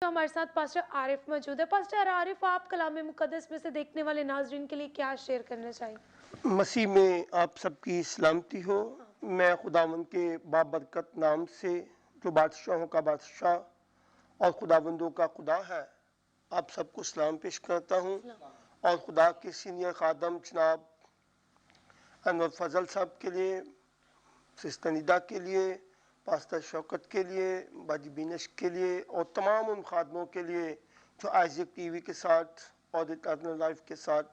तो हमारे साथ पास्टर आरिफ मौजूद है। पास्टर आरिफ, आप कलाम मुकद्दस में से देखने वाले नाज़रीन के लिए क्या शेयर करना चाहेंगे? मसीह में आप सबकी सलामती हो। मैं खुदावंद के बाबरकत नाम से जो बादशाहों का बादशाह और खुदावंदों का खुदा है, आप सबको सलाम पेश करता हूँ। और खुदा के सीनियर खादम जनाब अनवर फजल साहब के लिए, सिस्टर निदा के लिए, पास्टर शौकत के लिए, बाजी बीनश के लिए और तमाम उन खादमों के लिए जो आइज़िक टीवी के साथ और इटर्नल लाइफ के साथ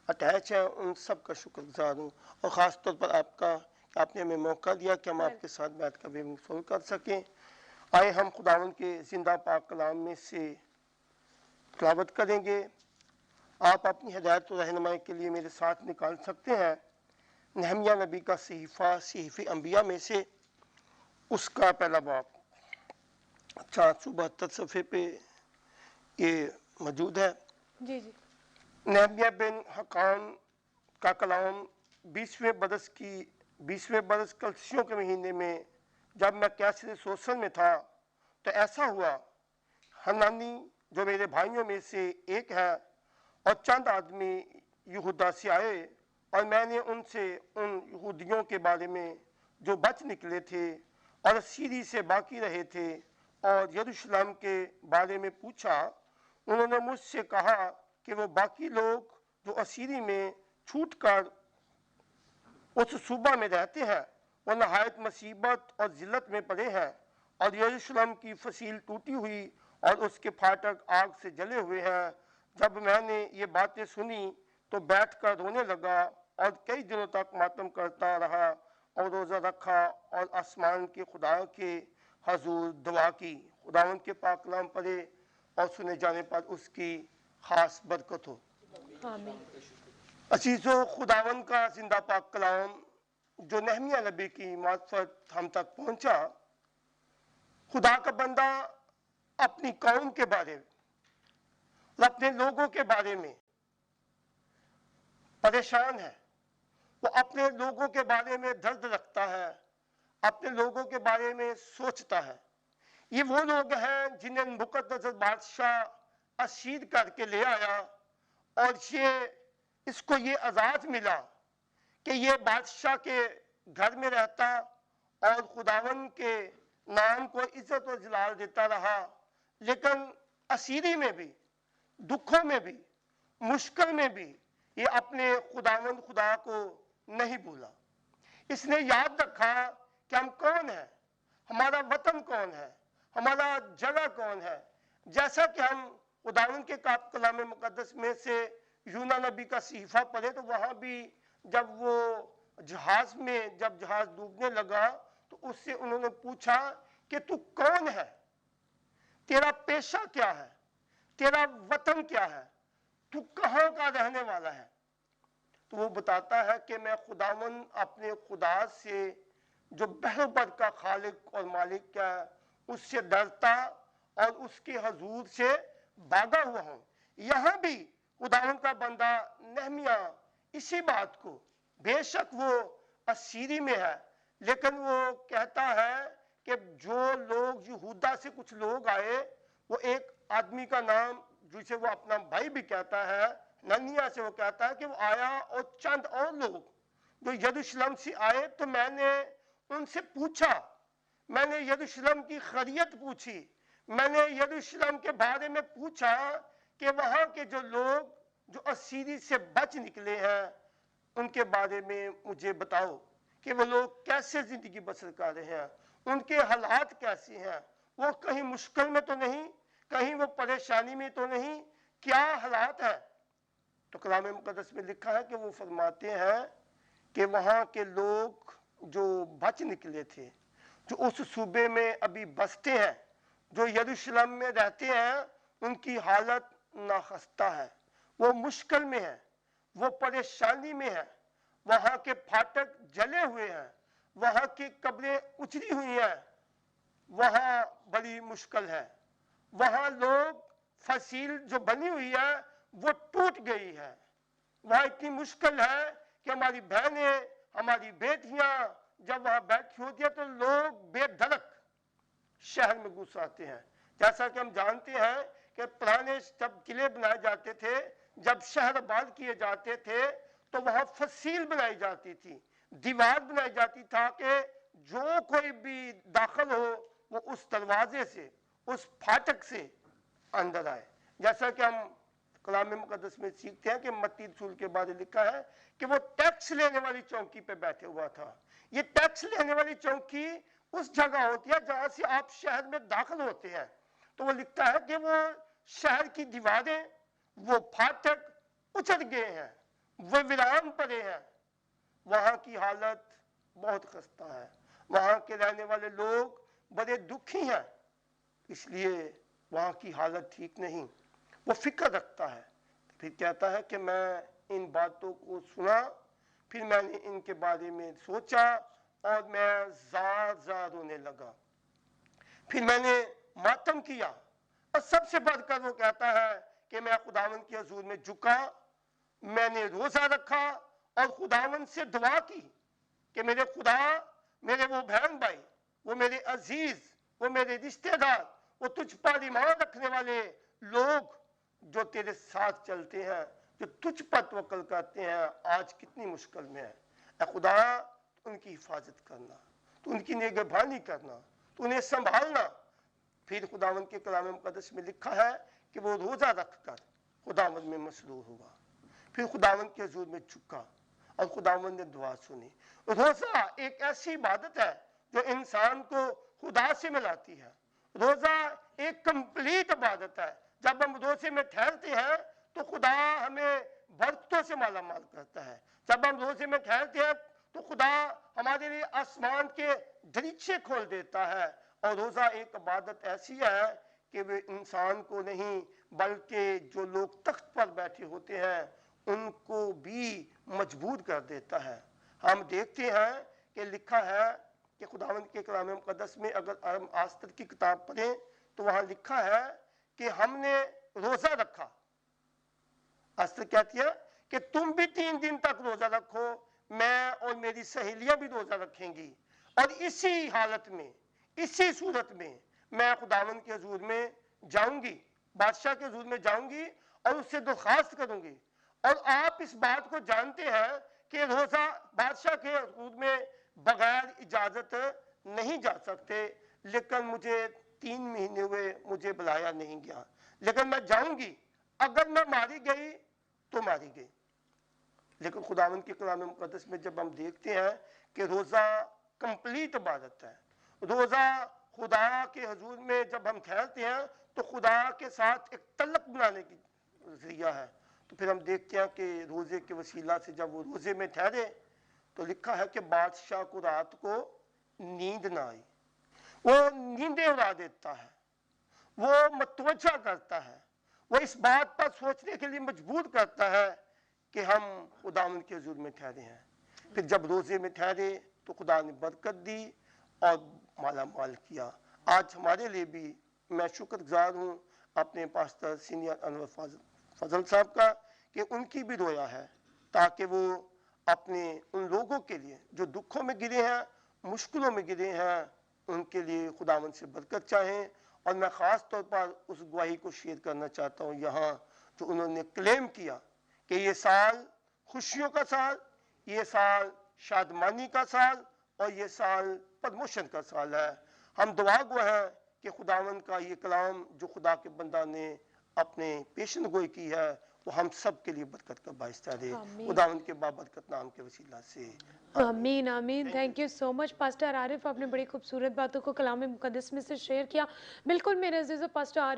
अटैच है, उन सब का शुक्रगुजार हूँ। और ख़ास तौर पर आपका कि आपने हमें मौका दिया कि हम आपके साथ बैठ कर बेमसौल कर सकें। आए हम खुदावंद के ज़िंदा पाक कलाम में से तिलावत करेंगे। आप अपनी हिदायत और रहनुमाई के लिए मेरे साथ निकाल सकते हैं नहमिया नबी का सहीफ़ा, सहीफ़े अंबिया में से उसका पहला बाब 472 सफ़े पे ये मौजूद है। जी जी। नहमिया बिन हकान का कलाम 20वें बरस कलसियों के महीने में जब मैं कैसर सोसन में था, तो ऐसा हुआ, हनानी जो मेरे भाइयों में से एक है और चंद आदमी यहूदा से आए, और मैंने उनसे उन यहूदियों के बारे में जो बच निकले थे और सीरी से बाकी रहे थे और यरूशलेम के बारे में पूछा। उन्होंने मुझसे कहा कि वो बाकी लोग जो असीरी में छूट कर उस सूबा में रहते हैं, वो नहायत मुसीबत और जिल्लत में पड़े हैं, और यरूशलेम की फसील टूटी हुई और उसके फाटक आग से जले हुए हैं। जब मैंने ये बातें सुनी तो बैठकर रोने लगा और कई दिनों तक मातम करता रहा और रोज़ा रखा और आसमान के खुदा के हजूर दुआ की। खुदावंद के पाक कलाम पढ़े और सुने जाने पर उसकी खास बरकत हो। आमीन। असीज़ो, खुदावंद का जिंदा पाक कलाम जो नहमिया नबी की मार्फत हम तक पहुंचा, खुदा का बंदा अपनी कौम के बारे में और अपने लोगों के बारे में परेशान है। वो अपने लोगों के बारे में दर्द रखता है, अपने लोगों के बारे में सोचता है। ये वो लोग हैं जिन्हें मुकद्दस बादशाह असीर करके ले आया, और इसको ये आज़ाद मिला कि ये बादशाह के घर में रहता और खुदावन के नाम को इज्जत और जलाल देता रहा। लेकिन असीरी में भी, दुखों में भी, मुश्किल में भी ये अपने खुदावंद खुदा को नहीं भूला। इसने याद रखा कि हम कौन हैं, हमारा वतन कौन है, हमारा जगह कौन है। जैसा कि हम खुदावंद के कलाम मुकद्दस में से यूना नबी का सहीफा पढ़े, तो वहाँ भी जब वो जब जहाज डूबने लगा तो उससे उन्होंने पूछा कि तू कौन है, तेरा पेशा क्या है, तेरा वतन क्या है, तू कहाँ का रहने वाला है। तो वो बताता है कि मैं खुदावन अपने खुदा से जो बहबर का खालिक और मालिक क्या है उससे डरता और उसके हजूर से भागा हुआ हूँ। यहाँ भी खुदावन का बंदा नहमिया इसी बात को, बेशक वो असीरी में है, लेकिन वो कहता है कि जो लोग यहूदा से कुछ लोग आए, वो एक आदमी का नाम जिसे वो अपना भाई भी कहता है, ननिया से वो कहता है कि वो आया और चंद और लोग जो यरूशलेम से आए, तो मैंने उनसे पूछा, मैंने यरूशलेम की खैरियत पूछी, मैंने यरूशलेम के बारे में पूछा कि वहाँ के जो लोग जो असीरी से बच निकले हैं उनके बारे में मुझे बताओ कि वो लोग कैसे जिंदगी बसर कर रहे हैं, उनके हालात कैसे हैं, वो कहीं मुश्किल में तो नहीं, कहीं वो परेशानी में तो नहीं, क्या हालात है। तो कलाम मुकद्दस में लिखा है कि वो फरमाते हैं कि वहाँ के लोग जो बच निकले थे, जो उस सूबे में अभी बसते हैं, जो यरूशलेम में रहते हैं, उनकी हालत नाखस्ता है, वो मुश्किल में है, वो परेशानी में है। वहाँ के फाटक जले हुए हैं, वहाँ की कब्रें उचरी हुई हैं, वहाँ बड़ी मुश्किल है, वहाँ लोग फसील जो बनी हुई है वो टूट गई है। वहाँ इतनी मुश्किल है कि हमारी बहनें, हमारी बेटियां जब वहाँ बैठी होती है तो लोग बेधड़क शहर में घुस आते हैं, جیسا کہ ہم جانتے ہیں کہ پرانے جب قلعے بنائے جاتے تھے، جب شہر آباد کیے جاتے تھے تو وہاں فصیل بنائی جاتی تھی، دیوار بنائی جاتی تھا کہ جو کوئی بھی داخل ہو وہ اس دروازے سے، اس پھاٹک سے اندر آئے. جیسا کہ ہم کلام مقدس میں سیکھتے ہیں کہ متی رسول کے بارے لکھا ہے کہ وہ ٹیکس لینے والی چوکی پہ بیٹھے ہوا تھا. یہ ٹیکس لینے والی چوکی اس جگہ ہوتی ہے جہاں سے آپ شہر میں داخل ہوتے ہیں. تو وہ لکھتا ہے کہ وہ شہر کی دیواریں، وہ پھاٹک اچھڑ گئے ہیں، وہ ویران پڑے ہیں. وہاں کی حالت بہت خستہ ہے، وہاں کے رہنے والے لوگ بڑے دکھی ہیں، اس لیے وہاں کی حالت ٹھیک نہیں. وہ فکر رکھتا ہے، پھر کہتا ہے کہ میں ان باتوں کو سنا، پھر میں نے ان کے بارے میں سوچا اور میں زار زار رونے لگا. پھر میں نے ماتم کیا، اور سب سے بڑھ کر وہ کہتا ہے کہ میں خداوند کے حضور میں جھکا، میں نے روزہ رکھا اور خداوند سے دعا کی کہ میرے خدا، میرے وہ بہن بھائی، وہ میرے عزیز، وہ میرے رشتہ دار، وہ تجھ پر ایمان رکھنے والے لوگ جو تیرے ساتھ چلتے ہیں، جو تجھ پر توکل کرتے ہیں، آج کتنی مشکل میں ہے. اے خدا، ان کی حفاظت کرنا، تو ان کی نگہبانی کرنا، تو انہیں سنبھالنا. پھر خداوند کے کلام مقدس میں لکھا ہے کہ وہ روزہ رکھ کر خداوند میں مسرور ہوا، پھر خداوند کے حضور میں جھکا اور خداوند نے دعا سنی. روزہ ایک ایسی عبادت ہے جو انسان کو خدا سے ملاتی ہے. روزہ ایک کمپلیٹ عبادت ہے. جب ہم روزے میں ٹھہرتے ہیں تو خدا ہمیں برکتوں سے مالا مال کرتا ہے. جب ہم روزے میں ٹھہرتے ہیں تو خدا ہمارے لیے آسمان کے دریچے کھول دیتا ہے. اور روزہ ایک عبادت ایسی ہے کہ وہ انسان کو نہیں بلکہ جو لوگ تخت پر بیٹھے ہوتے ہیں ان کو بھی مجبور کر دیتا ہے. ہم دیکھتے ہیں کہ لکھا ہے کہ خداوند کے کلام مقدس میں اگر ہم آستر کی کتاب پڑھیں تو وہاں لکھا ہے کہ ہم نے روزہ رکھا. آستر کہتی ہے کہ تم بھی 3 دن تک روزہ رکھو، میں اور میری سہیلیاں بھی روزہ رکھیں گی، اور اسی حالت میں، اسی صورت میں میں خداوند کے حضور میں جاؤں گی، بادشاہ کے حضور میں جاؤں گی اور اس سے درخواست کروں گی. اور آپ اس بات کو جانتے ہیں کہ روزہ بادشاہ کے حضور میں بغیر اجازت نہیں جا سکتے، لیکن مجھے 3 مہینے ہوئے مجھے بلایا نہیں گیا، لیکن میں جاؤں گی. اگر میں ماری گئی تو ماری گئی. لیکن خداوند کے کلام مقدس میں جب ہم دیکھتے ہیں کہ روزہ کمپلیٹ عبادت ہے، روزہ خدا کے حضور میں جب ہم ٹھہرتے ہیں تو خدا کے ساتھ ایک تعلق بنانے کی ذریعہ ہے. تو پھر ہم دیکھتے ہیں کہ روزے کے وسیلہ سے جب وہ روزے میں ٹھہرے تو لکھا ہے کہ بادشاہ کو رات کو نیند نہ آئی. وہ نیندیں اڑا دیتا ہے، وہ متوجہ کرتا ہے، وہ اس بات پر سوچنے کے لیے مجبور کرتا ہے کہ ہم خداوند کے حضور میں ٹھہرے ہیں. پھر جب روزے میں ٹھہرے تو خدا نے برکت دی اور مالا مال کیا. آج ہمارے لیے بھی میں شکر گزار ہوں اپنے پاسٹر سینئر انور فضل صاحب کا کہ ان کی بھی رویا ہے تاکہ وہ اپنے ان لوگوں کے لیے جو دکھوں میں گرے ہیں، مشکلوں میں گرے ہیں، ان کے لیے خداوند سے برکت چاہیں. اور میں خاص طور پر اس گواہی کو شیئر کرنا چاہتا ہوں یہاں جو انہوں نے کلیم کیا کہ یہ سال خوشیوں کا سال، یہ سال شادمانی کا سال، اور یہ سال پرموشن کا سال ہے. ہم دعا گو ہیں کہ خداوند کا یہ کلام جو خدا کے بندہ نے اپنے پیشن گوئی کی ہے وہ ہم سب کے لیے برکت کا باعث ٹھہرے. آمین. خداوند کے بابرکت نام کے وسیلہ سے آمین آمین. Thank you so much pastor Arif, آپ نے بڑی خوبصورت باتوں کو کلام مقدس میں سے شیئر کیا. بالکل میرے عزیز و پاسٹر عارف